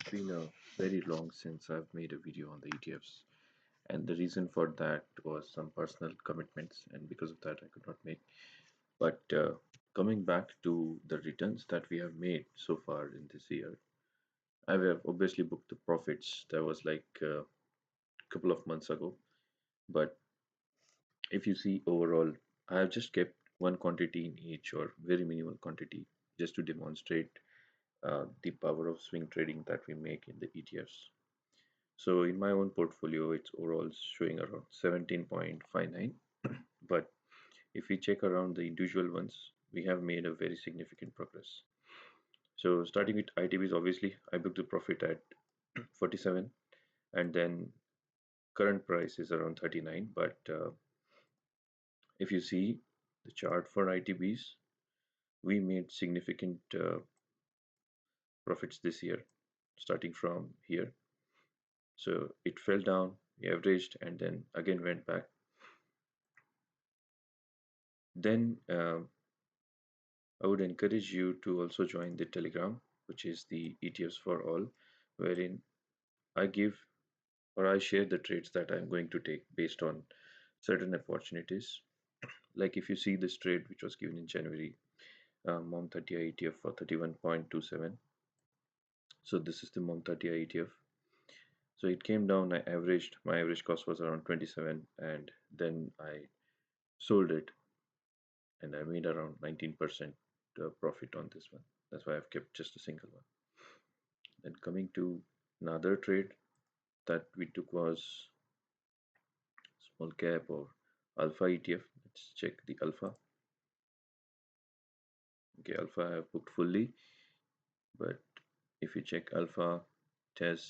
It's been a very long since I've made a video on the ETFs, and the reason for that was some personal commitments, and because of that, I could not make. But coming back to the returns that we have made so far in this year, I have obviously booked the profits. That was like a couple of months ago. But if you see overall, I have just kept one quantity in each or very minimal quantity just to demonstrate the power of swing trading that we make in the ETFs. So in my own portfolio, it's overall showing around 17.59. But if we check around the individual ones, we have made a very significant progress. So starting with ITBs, obviously, I booked the profit at 47, and then current price is around 39. But if you see the chart for ITBs, we made significant profits this year, starting from here. So it fell down, we averaged, and then again went back. Then I would encourage you to also join the Telegram, which is the ETFs for all, wherein I give or I share the trades that I'm going to take based on certain opportunities. Like if you see this trade, which was given in January, MOM 30i ETF for 31.27. So this is the MOM 30i ETF. So it came down, I averaged, my average cost was around 27, and then I sold it and I made around 19% profit on this one. That's why I've kept just a single one. Then coming to another trade that we took was small cap or alpha ETF. Let's check the alpha. Okay, alpha I have booked fully, but if you check alpha, it has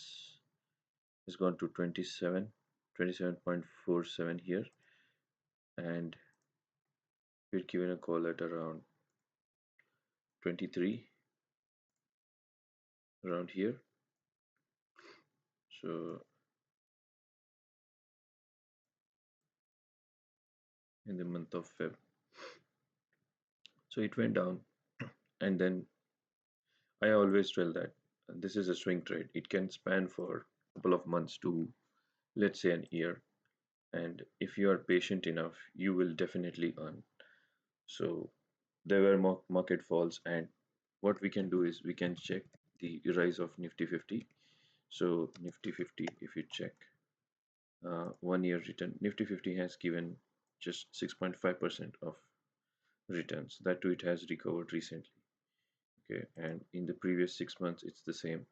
gone to 27.47 here, and we're given a call at around 23 around here. So in the month of Feb, so it went down, and then I always tell that this is a swing trade. It can span for a couple of months to, let's say, an year. And if you are patient enough, you will definitely earn. So there were market falls, and what we can do is we can check the rise of Nifty 50. So Nifty 50, if you check 1 year return, Nifty 50 has given just 6.5% of returns. That too, it has recovered recently. Okay, and in the previous 6 months, it's the same.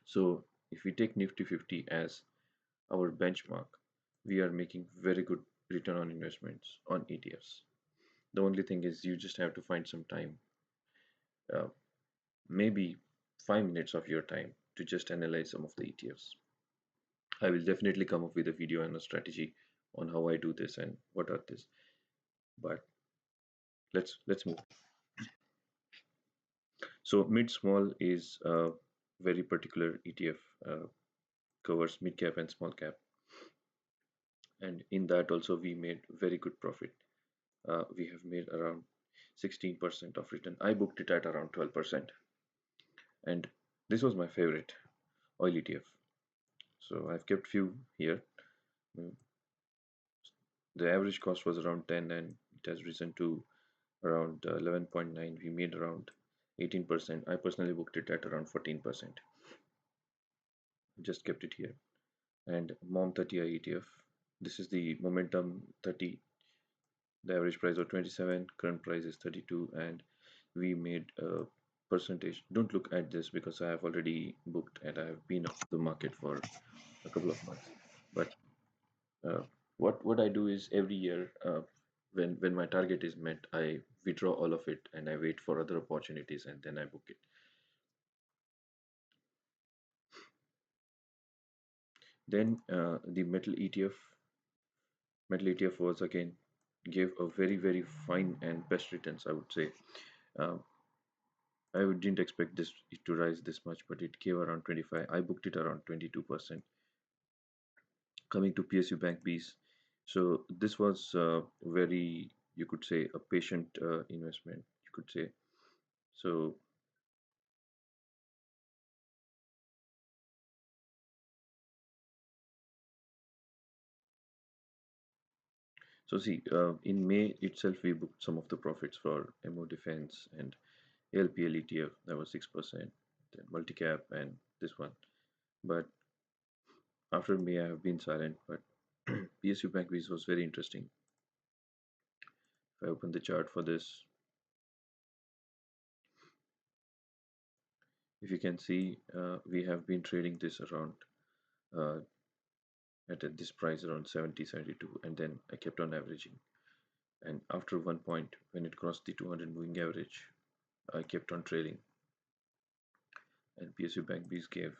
So if we take Nifty 50 as our benchmark, we are making very good return on investments on ETFs. The only thing is you just have to find some time, uh, maybe 5 minutes of your time to just analyze some of the ETFs. I will definitely come up with a video and a strategy on how I do this and what are this. But let's move. So mid small is a very particular ETF, covers mid cap and small cap, and in that also we made very good profit. We have made around 16% of return. I booked it at around 12%, and this was my favorite oil ETF. So I've kept few here. Mm, The average cost was around 10, and it has risen to around 11.9. We made around 18%. I personally booked it at around 14%. Just kept it here. And MOM 30i ETF. This is the momentum 30. The average price was 27, current price is 32, and we made a percentage. Don't look at this because I have already booked and I have been off the market for a couple of months. But uh, what I do is every year, when my target is met, I withdraw all of it and I wait for other opportunities and then I book it. Then the metal ETF was again gave a very fine and best returns, I would say. Um, I didn't expect this it to rise this much, but it gave around 25. I booked it around 22%. Coming to PSU Bank Bs, so this was very, you could say, a patient investment. You could say so. So see, in May itself, we booked some of the profits for MO Defense and LPL ETF. That was 6%, then multicap and this one. But after May, I have been silent. But PSU Bank Bees was very interesting. If I open the chart for this, if you can see, we have been trading this around uh, this price around 70, 72, and then I kept on averaging. And after one point, when it crossed the 200 moving average, I kept on trading. And PSU Bank Bees gave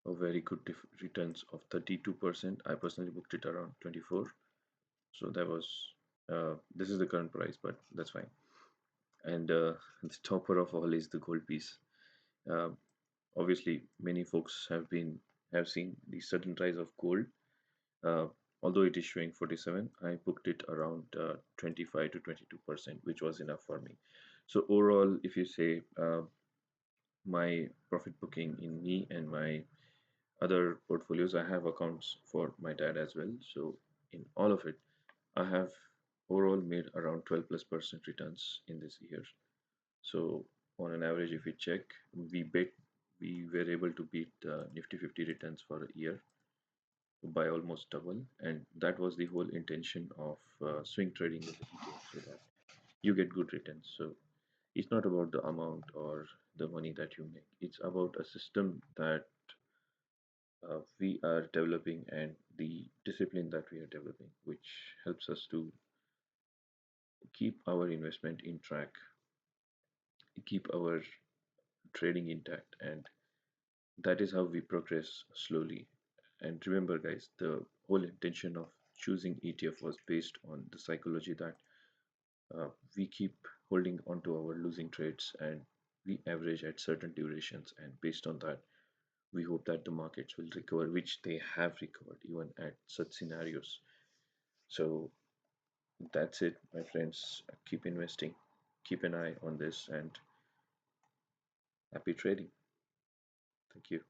a very good returns of 32%. I personally booked it around 24. So that was, this is the current price, but that's fine. And the topper of all is the gold piece. Uh, Obviously, many folks have seen the sudden rise of gold. Uh, Although it is showing 47, I booked it around 25 to 22%, which was enough for me. So overall, if you say my profit booking in me and my other portfolios, I have accounts for my dad as well. So in all of it, I have overall made around 12 plus percent returns in this year. So on an average, if we check, we bet we were able to beat Nifty 50 returns for a year by almost double, and that was the whole intention of swing trading with the ETF, so that you get good returns. So it's not about the amount or the money that you make. It's about a system that we are developing and the discipline that we are developing, which helps us to keep our investment in track, keep our trading intact, and that is how we progress slowly. And remember, guys, the whole intention of choosing ETF was based on the psychology that we keep holding onto our losing trades and we average at certain durations. And based on that, we hope that the markets will recover, which they have recovered even at such scenarios. So that's it, my friends. Keep investing, keep an eye on this, and happy trading. Thank you.